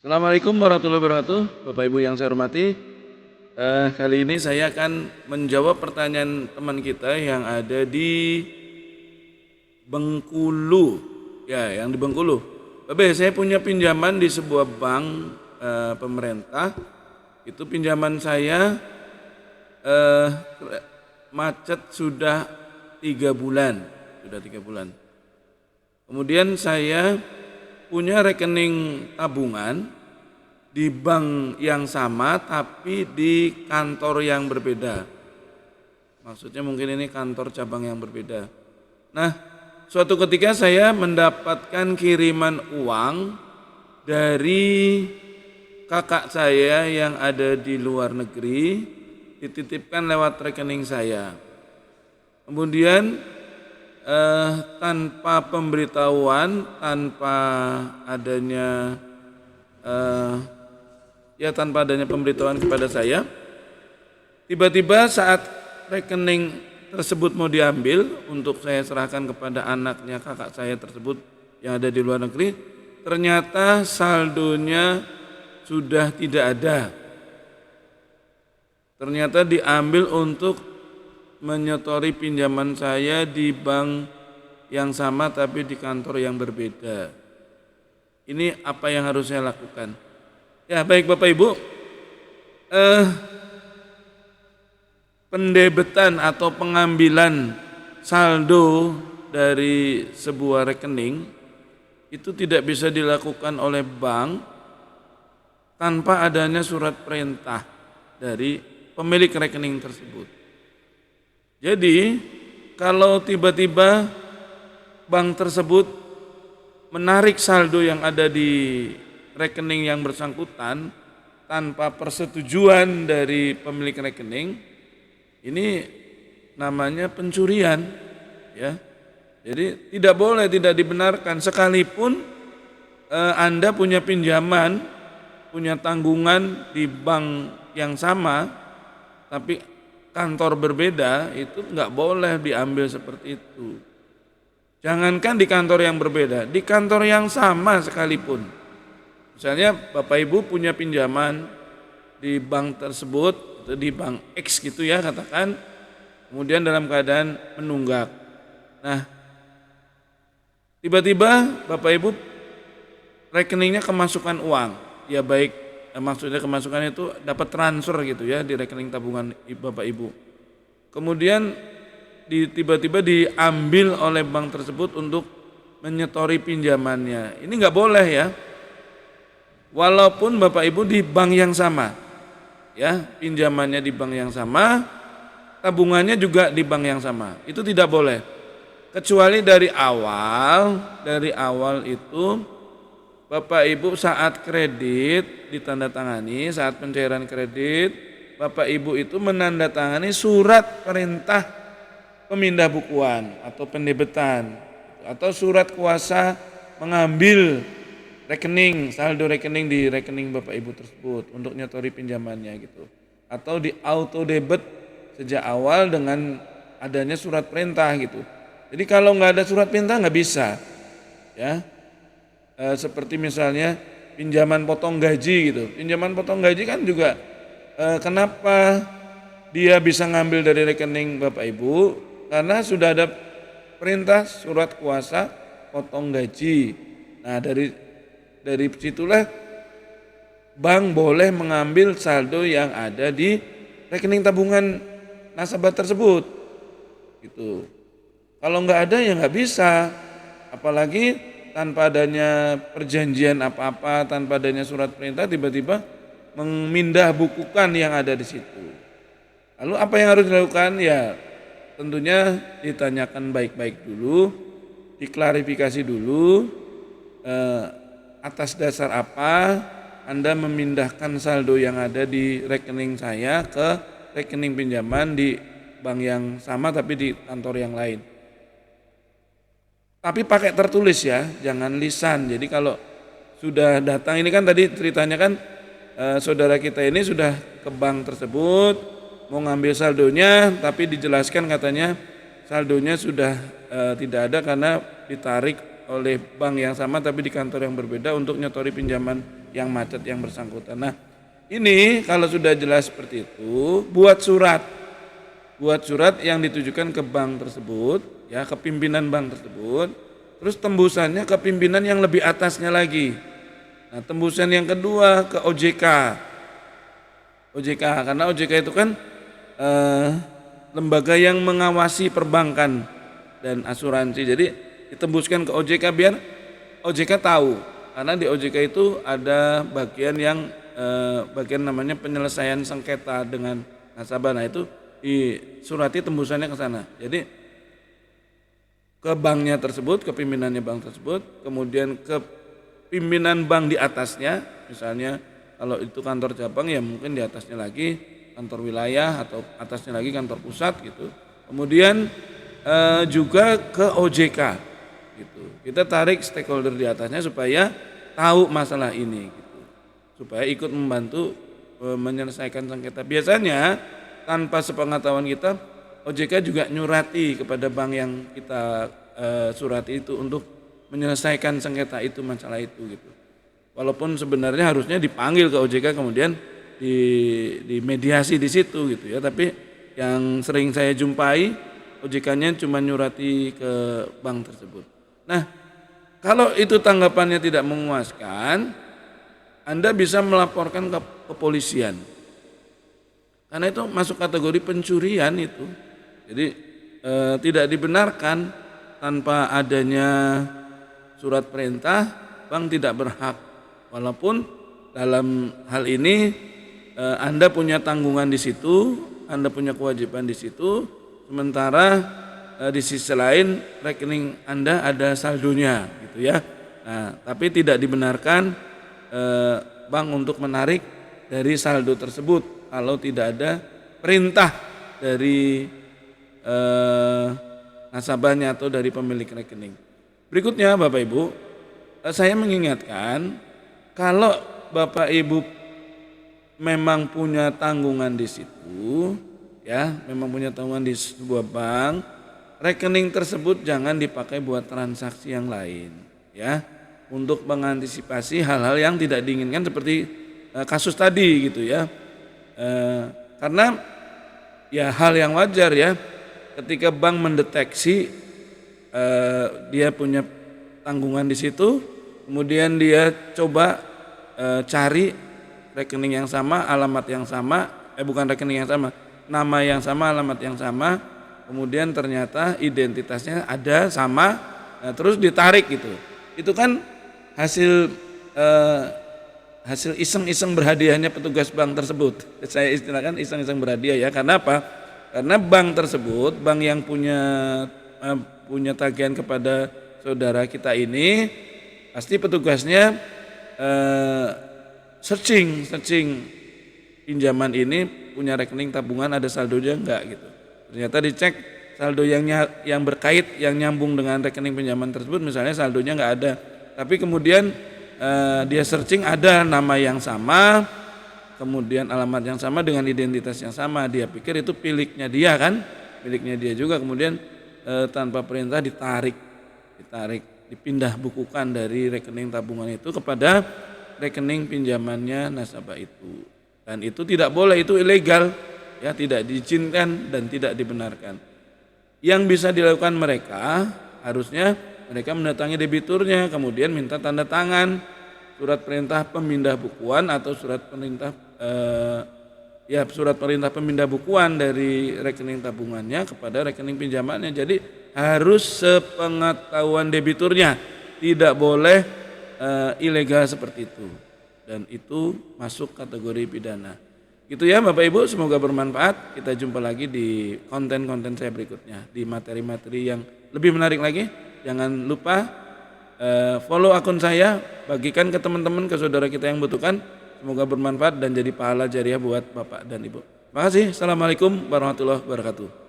Assalamualaikum warahmatullahi wabarakatuh, Bapak Ibu yang saya hormati. Kali ini saya akan menjawab pertanyaan teman kita yang ada di Bengkulu, ya, yang di Bengkulu. Bapak, saya punya pinjaman di sebuah bank pemerintah. Itu pinjaman saya eh, macet sudah 3 bulan, sudah 3 bulan. Kemudian saya punya rekening tabungan di bank yang sama tapi di kantor yang berbeda. Maksudnya mungkin ini kantor cabang yang berbeda. Nah, suatu ketika saya mendapatkan kiriman uang dari kakak saya yang ada di luar negeri, dititipkan lewat rekening saya. Kemudian tanpa pemberitahuan, tanpa adanya pemberitahuan kepada saya, tiba-tiba saat rekening tersebut mau diambil untuk saya serahkan kepada anaknya kakak saya tersebut yang ada di luar negeri, ternyata saldonya sudah tidak ada. Ternyata diambil untuk menyetori pinjaman saya di bank yang sama tapi di kantor yang berbeda. Ini apa yang harus saya lakukan? Ya, baik Bapak Ibu, pendebetan atau pengambilan saldo dari sebuah rekening itu tidak bisa dilakukan oleh bank tanpa adanya surat perintah dari pemilik rekening tersebut. Jadi, kalau tiba-tiba bank tersebut menarik saldo yang ada di rekening yang bersangkutan tanpa persetujuan dari pemilik rekening, ini namanya pencurian, ya. Jadi tidak boleh, tidak dibenarkan sekalipun Anda punya pinjaman, punya tanggungan di bank yang sama, tapi kantor berbeda, itu nggak boleh diambil seperti itu. Jangankan di kantor yang berbeda, di kantor yang sama sekalipun. Misalnya Bapak Ibu punya pinjaman di bank tersebut, atau di bank X gitu ya katakan, kemudian dalam keadaan menunggak. Nah, tiba-tiba Bapak Ibu rekeningnya kemasukan uang, ya baik, maksudnya kemasukan itu dapat transfer gitu ya di rekening tabungan Bapak Ibu. Kemudian tiba-tiba diambil oleh bank tersebut untuk menyetori pinjamannya. Ini nggak boleh ya. Walaupun Bapak Ibu di bank yang sama, ya pinjamannya di bank yang sama, tabungannya juga di bank yang sama, itu tidak boleh. Kecuali dari awal itu Bapak Ibu saat kredit ditandatangani, saat pencairan kredit, Bapak Ibu itu menandatangani surat perintah pemindah bukuan atau pendebetan atau surat kuasa mengambil rekening, saldo rekening di rekening Bapak Ibu tersebut untuk nyetori pinjamannya gitu. Atau di auto debit sejak awal dengan adanya surat perintah gitu. Jadi kalau nggak ada surat perintah nggak bisa, ya. Seperti misalnya pinjaman potong gaji gitu. Pinjaman potong gaji kan juga kenapa dia bisa ngambil dari rekening Bapak Ibu? Karena sudah ada perintah surat kuasa potong gaji. Nah, dari situlah bank boleh mengambil saldo yang ada di rekening tabungan nasabah tersebut. Gitu. Kalau nggak ada ya nggak bisa. Apalagi tanpa adanya perjanjian apa-apa, tanpa adanya surat perintah, tiba-tiba memindah bukukan yang ada di situ. Lalu apa yang harus dilakukan? Ya tentunya ditanyakan baik-baik dulu, diklarifikasi dulu, atas dasar apa Anda memindahkan saldo yang ada di rekening saya ke rekening pinjaman di bank yang sama tapi di kantor yang lain. Tapi pakai tertulis ya, jangan lisan. Jadi kalau sudah datang, ini kan tadi ceritanya kan saudara kita ini sudah ke bank tersebut mau ngambil saldonya, tapi dijelaskan katanya saldonya sudah tidak ada karena ditarik oleh bank yang sama tapi di kantor yang berbeda untuk nyetori pinjaman yang macet yang bersangkutan. Nah, ini kalau sudah jelas seperti itu, buat surat yang ditujukan ke bank tersebut, ya, ke pimpinan bank tersebut, terus tembusannya ke pimpinan yang lebih atasnya lagi. Nah, tembusan yang kedua ke OJK. Karena OJK itu kan lembaga yang mengawasi perbankan dan asuransi. Jadi ditembuskan ke OJK biar OJK tahu. Karena di OJK itu ada bagian yang bagian namanya penyelesaian sengketa dengan nasabah. Nah, itu disurati tembusannya ke sana. Jadi ke banknya tersebut, ke pimpinannya bank tersebut, kemudian ke pimpinan bank di atasnya, misalnya kalau itu kantor cabang ya mungkin di atasnya lagi kantor wilayah atau atasnya lagi kantor pusat gitu. Kemudian juga ke OJK gitu. Kita tarik stakeholder di atasnya supaya tahu masalah ini gitu. Supaya ikut membantu menyelesaikan sengketa. Biasanya tanpa sepengetahuan kita, OJK juga nyurati kepada bank yang kita surati itu untuk menyelesaikan sengketa itu, masalah itu gitu. Walaupun sebenarnya harusnya dipanggil ke OJK kemudian di mediasi di situ gitu ya, tapi yang sering saya jumpai OJK-nya cuma nyurati ke bank tersebut. Nah, kalau itu tanggapannya tidak memuaskan, Anda bisa melaporkan ke kepolisian. Karena itu masuk kategori pencurian itu. Jadi tidak dibenarkan tanpa adanya surat perintah, bank tidak berhak. Walaupun dalam hal ini Anda punya tanggungan di situ, Anda punya kewajiban di situ, sementara di sisi lain rekening Anda ada saldonya gitu ya. Nah, tapi tidak dibenarkan bank untuk menarik dari saldo tersebut kalau tidak ada perintah dari nasabahnya atau dari pemilik rekening. Berikutnya Bapak Ibu, saya mengingatkan kalau Bapak Ibu memang punya tanggungan di situ, ya, memang punya tanggungan di sebuah bank, rekening tersebut jangan dipakai buat transaksi yang lain, ya, untuk mengantisipasi hal-hal yang tidak diinginkan seperti kasus tadi gitu ya. Karena ya hal yang wajar ya, ketika bank mendeteksi dia punya tanggungan di situ, kemudian dia coba cari rekening yang sama, alamat yang sama, bukan rekening yang sama, nama yang sama, alamat yang sama, kemudian ternyata identitasnya ada sama, terus ditarik gitu. Itu kan hasil iseng-iseng berhadiahnya petugas bank tersebut. Saya istilahkan iseng-iseng berhadiah ya. Karena apa? Karena bank tersebut, bank yang punya tagihan kepada saudara kita ini, pasti petugasnya searching pinjaman ini punya rekening tabungan ada saldonya enggak gitu. Ternyata dicek saldo yang berkait yang nyambung dengan rekening pinjaman tersebut, misalnya saldonya enggak ada. Tapi kemudian dia searching ada nama yang sama, kemudian alamat yang sama dengan identitas yang sama, dia pikir itu miliknya dia kan, miliknya dia juga, kemudian tanpa perintah ditarik, dipindah bukukan dari rekening tabungan itu kepada rekening pinjamannya nasabah itu. Dan itu tidak boleh, itu ilegal, ya, tidak diizinkan dan tidak dibenarkan. Yang bisa dilakukan mereka, harusnya mereka mendatangi debiturnya, kemudian minta tanda tangan surat perintah pemindah bukuan atau surat perintah pemindah bukuan dari rekening tabungannya kepada rekening pinjamannya. Jadi harus sepengetahuan debiturnya, tidak boleh ilegal seperti itu, dan itu masuk kategori pidana. Gitu ya Bapak Ibu, semoga bermanfaat. Kita jumpa lagi di konten-konten saya berikutnya, di materi-materi yang lebih menarik lagi. Jangan lupa follow akun saya, bagikan ke teman-teman, ke saudara kita yang butuhkan. Semoga bermanfaat dan jadi pahala jariah buat Bapak dan Ibu. Terima kasih. Assalamualaikum warahmatullahi wabarakatuh.